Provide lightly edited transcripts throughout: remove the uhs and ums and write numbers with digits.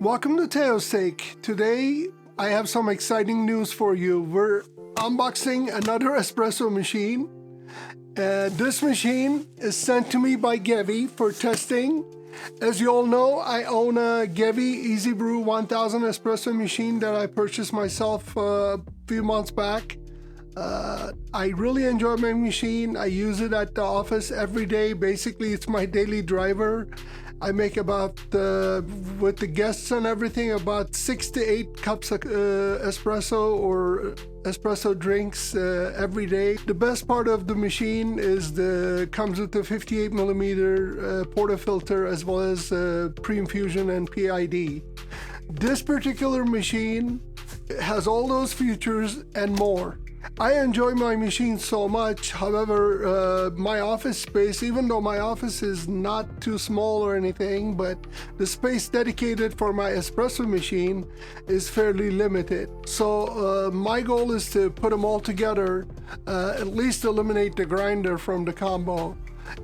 Welcome to Teo's Take. Today I have some exciting news for you. We're unboxing another espresso machine. This machine is sent to me by Gevi for testing. As you all know, I own a Gevi ECMI0-SS0A1 Espresso Machine that I purchased myself a few months back. I really enjoy my machine. I use it at the office every day. Basically, it's my daily driver. I make about, with the guests and everything, about 6 to 8 cups of espresso or espresso drinks every day. The best part of the machine is comes with the 58mm Portafilter as well as Pre-Infusion and PID. This particular machine has all those features and more. I enjoy my machine so much. However, my office space, even though my office is not too small or anything, but the space dedicated for my espresso machine is fairly limited. So my goal is to put them all together, at least eliminate the grinder from the combo.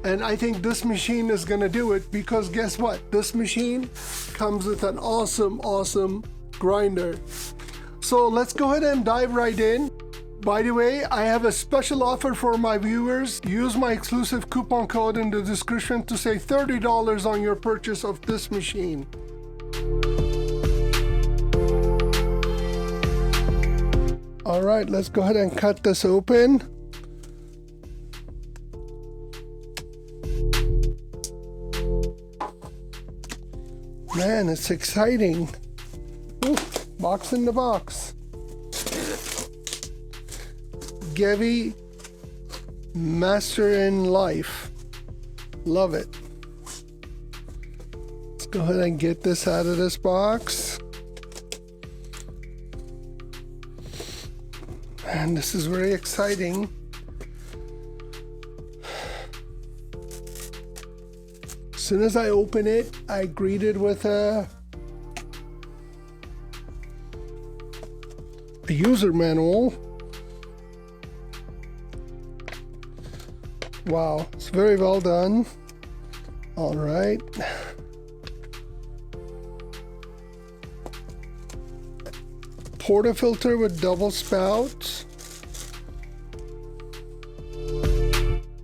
And I think this machine is gonna do it, because guess what? This machine comes with an awesome grinder. So let's go ahead and dive right in. By the way, I have a special offer for my viewers. Use my exclusive coupon code in the description to save $30 on your purchase of this machine. All right, let's go ahead and cut this open. Man, it's exciting. Ooh, box in the box. Gevi Master in Life. Love it. Let's go ahead and get this out of this box. And this is very exciting. As soon as I open it, I greet it with a user manual. Wow, it's very well done. All right. Portafilter with double spouts.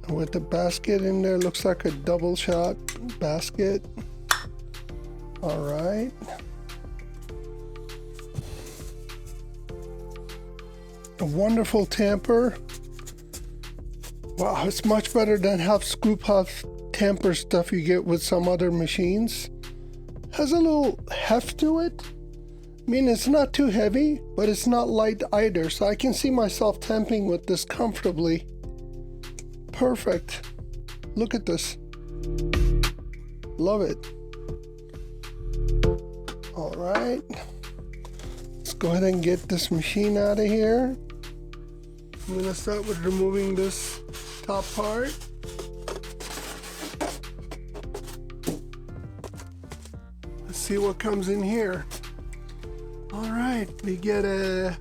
With the basket in there, looks like a double shot basket. All right. A wonderful tamper. Wow, it's much better than half scoop, half tamper stuff you get with some other machines. Has a little heft to it. I mean, it's not too heavy, but it's not light either, so I can see myself tamping with this comfortably. Perfect. Look at this. Love it. All right. Let's go ahead and get this machine out of here. I'm gonna start with removing this top part. Let's see what comes in here. All right, we get a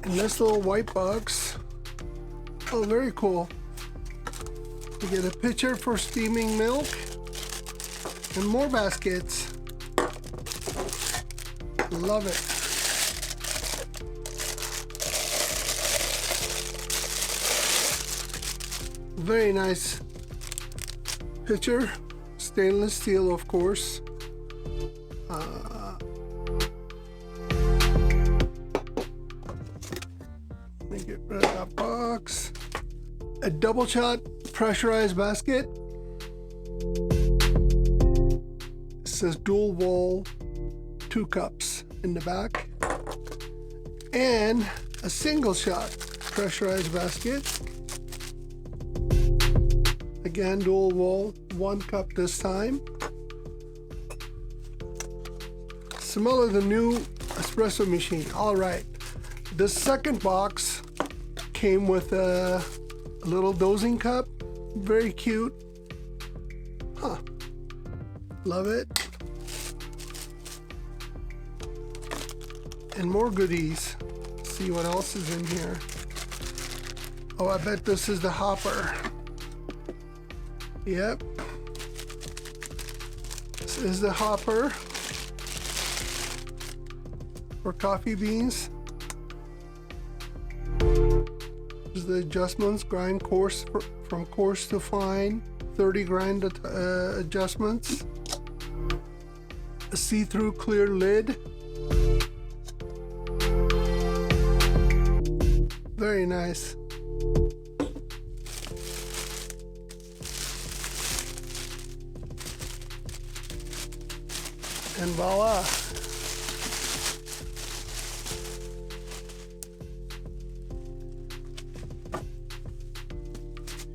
nice little white box. Oh, very cool. We get a pitcher for steaming milk and more baskets. Love it. Very nice pitcher, stainless steel, of course. Let me get rid of that box. A double shot pressurized basket. It says dual wall, 2 cups in the back. And a single shot pressurized basket. Again, dual wall, 1 cup this time. Smell of the new espresso machine. All right, the second box came with a little dosing cup. Very cute. Huh. Love it. And more goodies. Let's see what else is in here. Oh, I bet this is the hopper. Yep. This is the hopper for coffee beans. There's the adjustments, grind coarse from coarse to fine, 30 grind adjustments. A see-through clear lid. Very nice. And voila.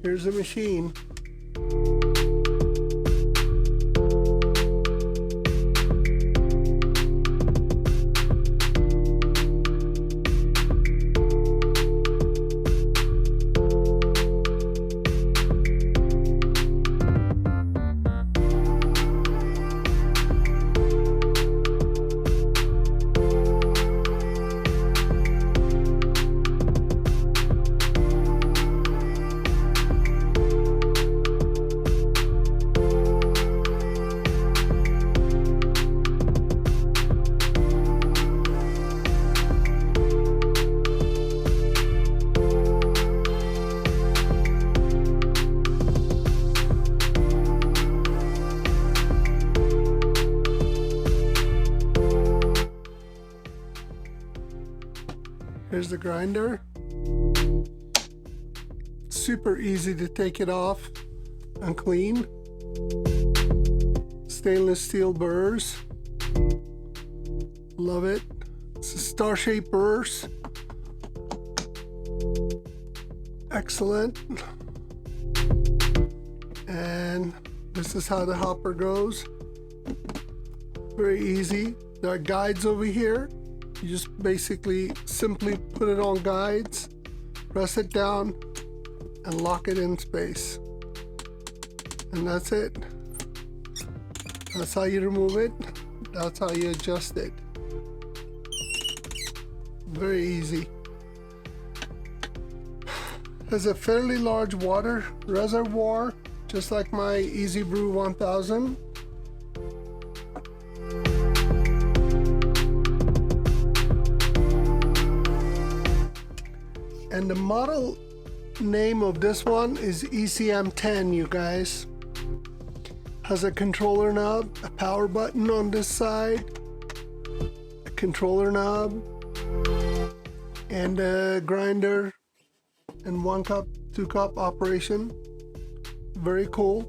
Here's the machine. Here's the grinder. Super easy to take it off and clean. Stainless steel burrs. Love it. It's a star-shaped burrs. Excellent. And this is how the hopper goes. Very easy. There are guides over here. You just basically simply put it on guides, press it down, and lock it in space. And that's it. That's how you remove it. That's how you adjust it. Very easy. Has a fairly large water reservoir, just like my Easy Brew 1000. And the model name of this one is ECM10, you guys. Has a controller knob, a power button on this side, a controller knob, and a grinder, and 1 cup, 2 cup operation. Very cool.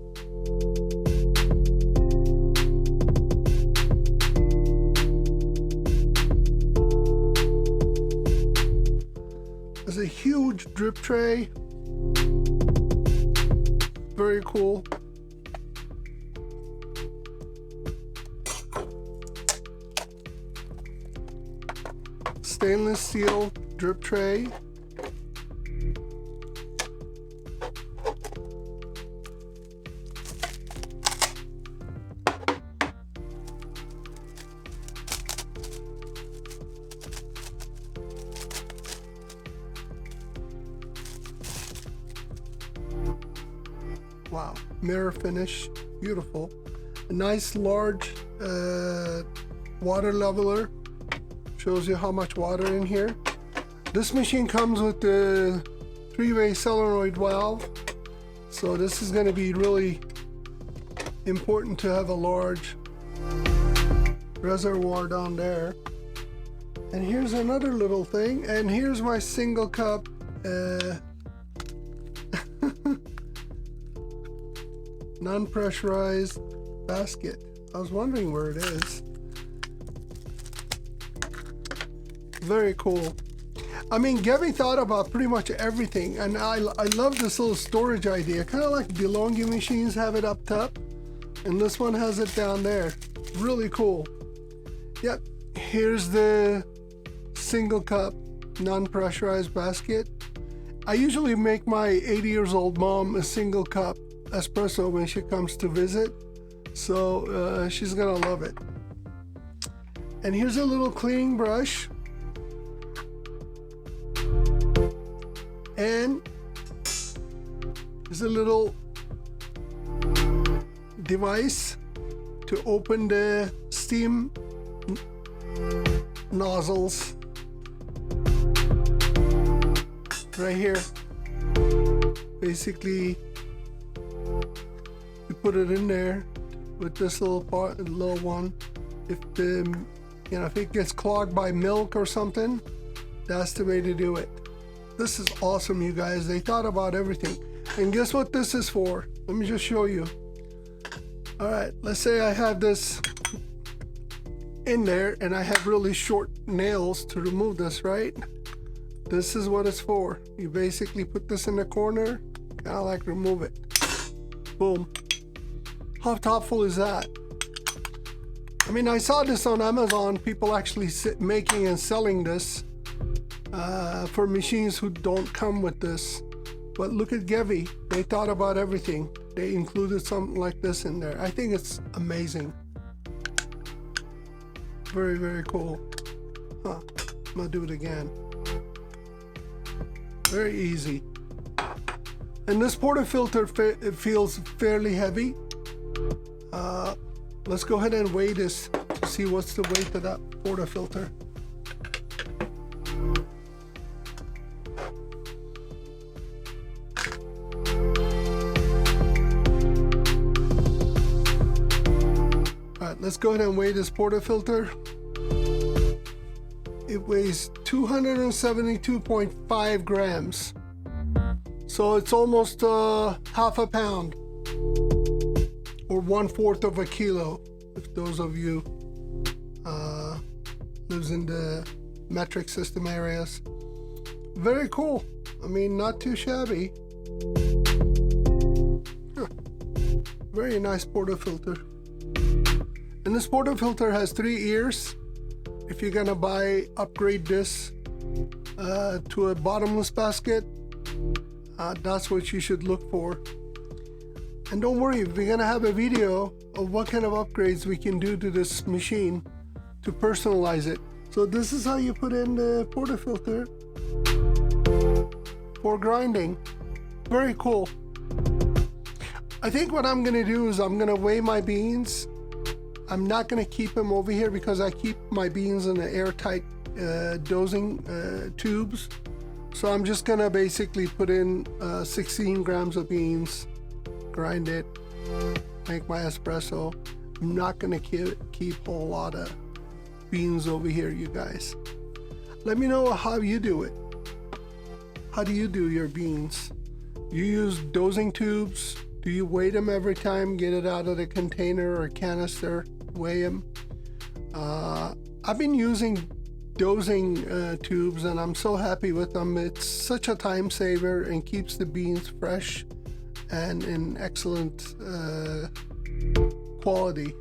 There's a huge drip tray. Very cool. Stainless steel drip tray. Wow, mirror finish, beautiful. A nice large water leveler, shows you how much water in here. This machine comes with the 3-way solenoid valve, so this is going to be really important to have a large reservoir down there. And here's another little thing, and here's my single cup non-pressurized basket. I was wondering where it is. Very cool. I mean, Gevi thought about pretty much everything, and I love this little storage idea. Kind of like DeLonghi machines have it up top, and this one has it down there. Really cool. Yep, here's the single cup non-pressurized basket. I usually make my 80 years old mom a single cup espresso when she comes to visit, so she's gonna love it. And here's a little cleaning brush, and there's a little device to open the steam nozzles right here. Basically, you put it in there with this little one. If if it gets clogged by milk or something, that's the way to do it. This is awesome, you guys. They thought about everything. And guess what this is for? Let me just show you. All right, let's say I have this in there and I have really short nails to remove this, right? This is what it's for. You basically put this in the corner, kind of like remove it. Boom. How thoughtful is that? I mean, I saw this on Amazon, people actually making and selling this for machines who don't come with this. But look at Gevi, they thought about everything. They included something like this in there. I think it's amazing. Very, very cool. Huh, I'm gonna do it again. Very easy. And this portafilter, it feels fairly heavy. Let's go ahead and weigh this to see what's the weight of that portafilter. Alright, let's go ahead and weigh this portafilter. It weighs 272.5 grams. So it's almost half a pound, or 1/4 of a kilo, if those of you lives in the metric system areas. Very cool. I mean, not too shabby. Very nice portafilter. And this portafilter has 3 ears. If you're gonna upgrade this to a bottomless basket, that's what you should look for. And don't worry, we're gonna have a video of what kind of upgrades we can do to this machine to personalize it. So this is how you put in the portafilter for grinding. Very cool. I think what I'm gonna do is I'm gonna weigh my beans. I'm not gonna keep them over here because I keep my beans in the airtight dosing tubes. So I'm just gonna basically put in 16 grams of beans, grind it, make my espresso. I'm not gonna keep a whole lot of beans over here, you guys. Let me know how you do it. How do you do your beans? You use dosing tubes? Do you weigh them every time, get it out of the container or canister, weigh them? I've been using dosing tubes and I'm so happy with them. It's such a time saver and keeps the beans fresh and in excellent quality.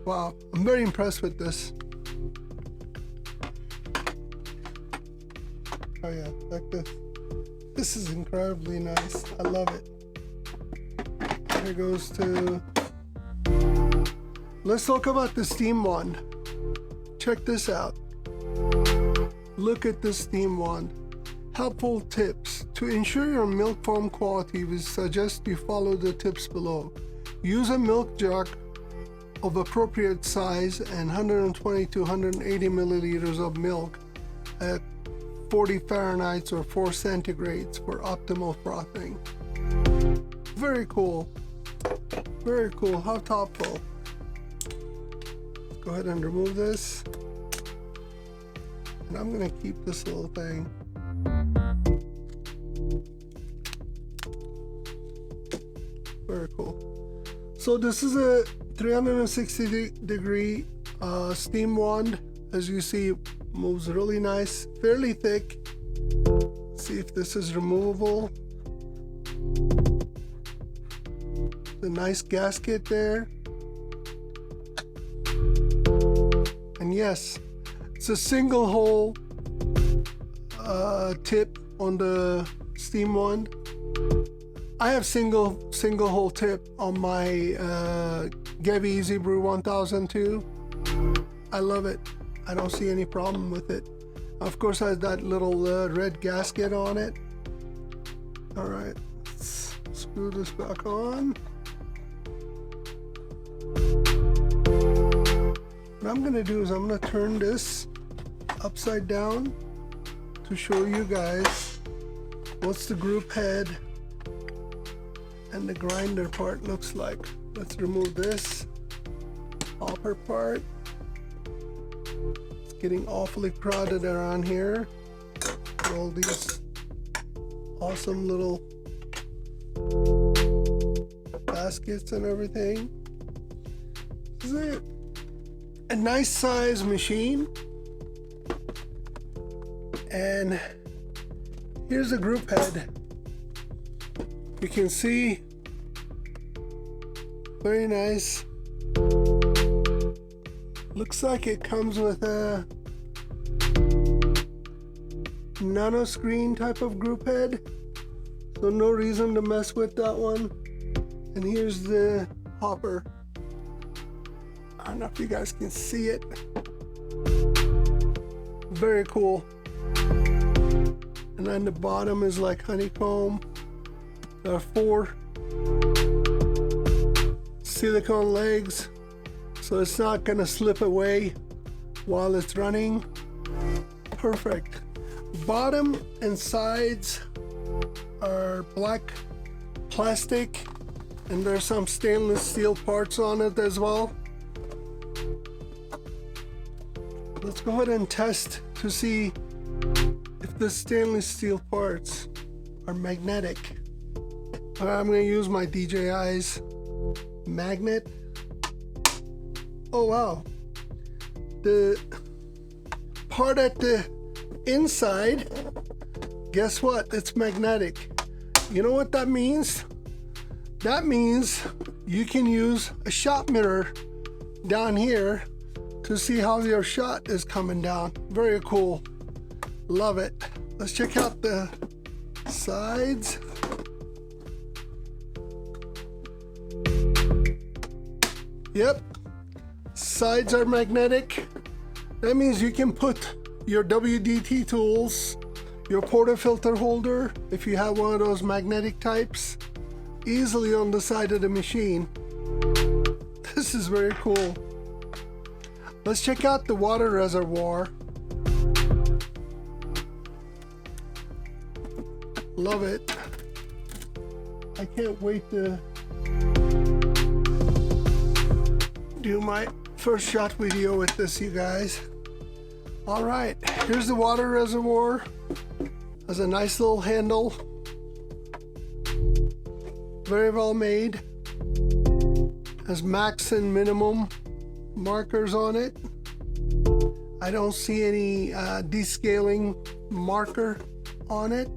Wow, I'm very impressed with this. Oh yeah, like this. This is incredibly nice. I love it. Here goes to... Let's talk about the steam wand. Check this out. Look at this steam wand. Helpful tips. To ensure your milk foam quality, we suggest you follow the tips below. Use a milk jug of appropriate size and 120 to 180 milliliters of milk at 40 Fahrenheit or 4 centigrades for optimal frothing. Very cool. Very cool. How thoughtful. Let's go ahead and remove this. And I'm going to keep this little thing. Very cool. So this is a 360 degree steam wand. As you see, it moves really nice, fairly thick. Let's see if this is removable. The nice gasket there. And yes, it's a single hole tip on the steam wand. I have single hole tip on my Gevi ECMI0-SS0A1 I love it. I don't see any problem with it. Of course, it has that little red gasket on it. All right, let's screw this back on. I'm gonna do is I'm gonna turn this upside down to show you guys what's the group head and the grinder part looks like. Let's remove this hopper part. It's getting awfully crowded around here with all these awesome little baskets and everything. This is a nice size machine, and here's the group head. You can see, very nice. Looks like it comes with a nano screen type of group head, so no reason to mess with that one. And here's the hopper. I don't know if you guys can see it. Very cool. And then the bottom is like honeycomb. There are 4 silicone legs, so it's not gonna slip away while it's running. Perfect. Bottom and sides are black plastic, and there's some stainless steel parts on it as well. Let's go ahead and test to see if the stainless steel parts are magnetic. I'm going to use my DJI's magnet. Oh wow, the part at the inside, guess what? It's magnetic. You know what that means? That means you can use a shot mirror down here to see how your shot is coming down. Very cool. Love it. Let's check out the sides. Yep, sides are magnetic. That means you can put your WDT tools, your portafilter holder, if you have one of those magnetic types, easily on the side of the machine. This is very cool. Let's check out the water reservoir. Love it. I can't wait to do my first shot video with this, you guys. All right, here's the water reservoir. Has a nice little handle. Very well made. Has max and minimum markers on it. I don't see any descaling marker on it,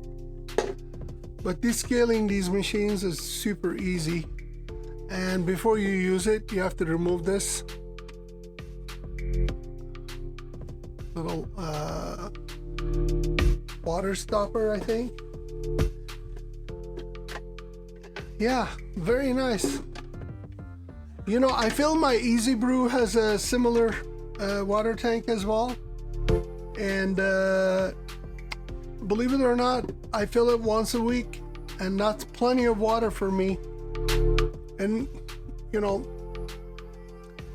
but descaling these machines is super easy. And before you use it, you have to remove this little water stopper, I think. Yeah, very nice. You know, I feel my Easy Brew has a similar water tank as well. And believe it or not, I fill it once a week, and that's plenty of water for me. And you know,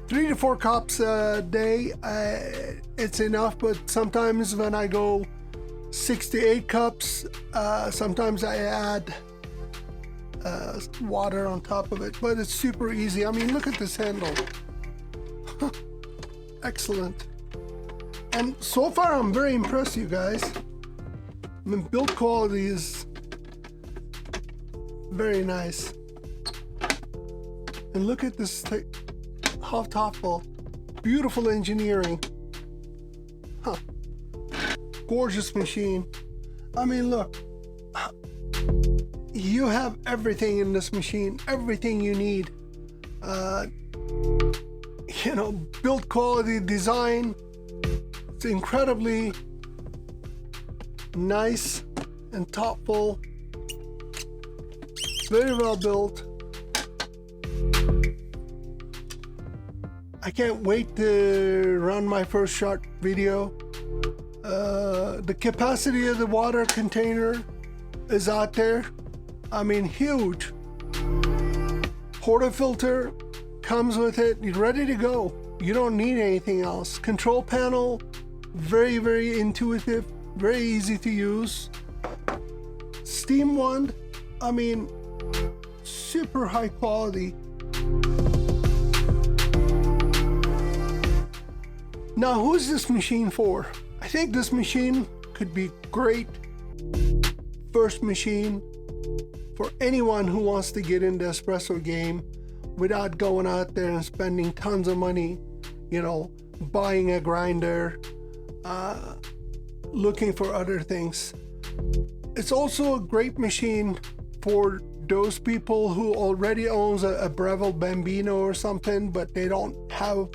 3 to 4 cups a day, it's enough. But sometimes when I go 6 to 8 cups, sometimes I add water on top of it. But it's super easy. I mean, look at this handle. Excellent. And so far, I'm very impressed, you guys. I mean, build quality is very nice. And look at this hot thoughtful, beautiful engineering. Huh. Gorgeous machine. I mean, look, you have everything in this machine, everything you need. You know, build quality, design. It's incredibly nice and thoughtful. Very well built. I can't wait to run my first shot video. The capacity of the water container is out there. I mean, huge. Portafilter comes with it. You're ready to go. You don't need anything else. Control panel, very, very intuitive, very easy to use. Steam wand, I mean, super high quality. Now, who's this machine for? I think this machine could be great first machine for anyone who wants to get into espresso game without going out there and spending tons of money, you know, buying a grinder, looking for other things. It's also a great machine for those people who already owns a Breville Bambino or something, but they don't have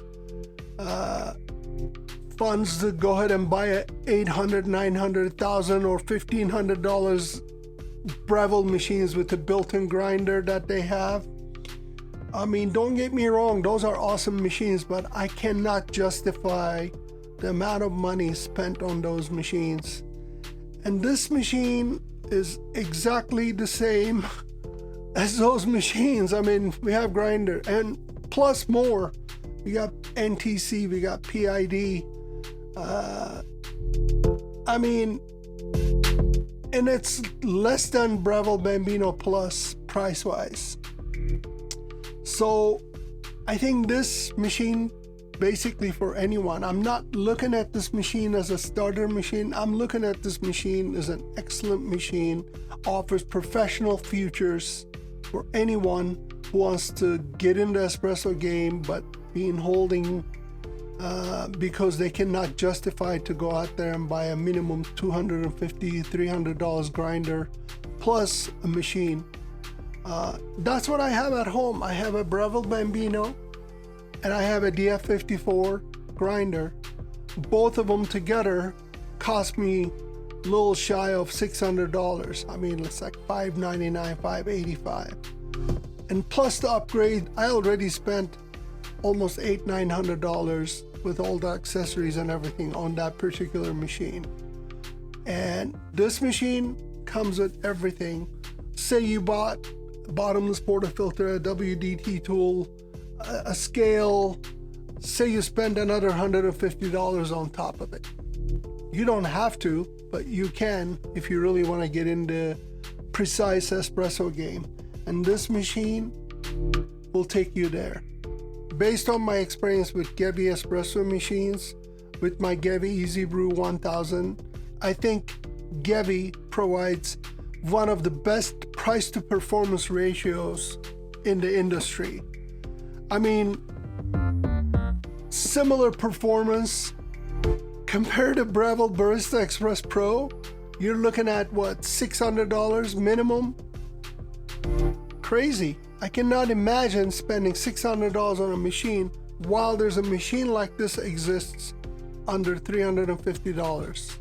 funds to go ahead and buy a $800, $900,000 or $1,500 Breville machines with the built-in grinder that they have. I mean, don't get me wrong, those are awesome machines, but I cannot justify the amount of money spent on those machines. And this machine is exactly the same as those machines. I mean, we have grinder and plus more. We got NTC, we got PID. I mean, and it's less than Breville Bambino Plus price-wise. So I think this machine basically for anyone. I'm not looking at this machine as a starter machine. I'm looking at this machine as an excellent machine, offers professional features for anyone who wants to get into espresso game but being holding because they cannot justify to go out there and buy a minimum $250, $300 grinder plus a machine. That's what I have at home. I have a Breville Bambino and I have a DF54 grinder. Both of them together cost me a little shy of $600. I mean, it's like $599, $585. And plus the upgrade, I already spent almost $800-900 with all the accessories and everything on that particular machine. And this machine comes with everything. Say you bought a bottomless portafilter, a WDT tool, a scale. Say you spend another $150 on top of it. You don't have to, but you can if you really want to get into precise espresso game. And this machine will take you there. Based on my experience with Gevi espresso machines, with my Gevi ECMI0 1000, I think Gevi provides one of the best price to performance ratios in the industry. I mean, similar performance compared to Breville Barista Express Pro, you're looking at what, $600 minimum? Crazy. I cannot imagine spending $600 on a machine while there's a machine like this exists under $350.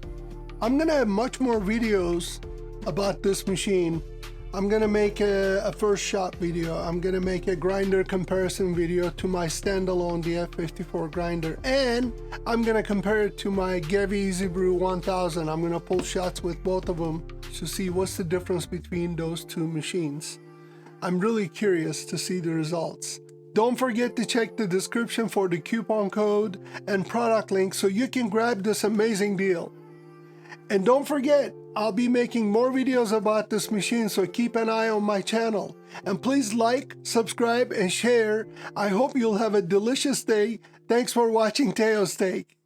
I'm gonna have much more videos about this machine. I'm gonna make a first shot video. I'm gonna make a grinder comparison video to my standalone DF54 grinder, and I'm gonna compare it to my Gevi ECMI0 1000. I'm gonna pull shots with both of them to see what's the difference between those two machines. I'm really curious to see the results. Don't forget to check the description for the coupon code and product link so you can grab this amazing deal. And don't forget, I'll be making more videos about this machine, so keep an eye on my channel. And please like, subscribe, and share. I hope you'll have a delicious day. Thanks for watching Teo Steak.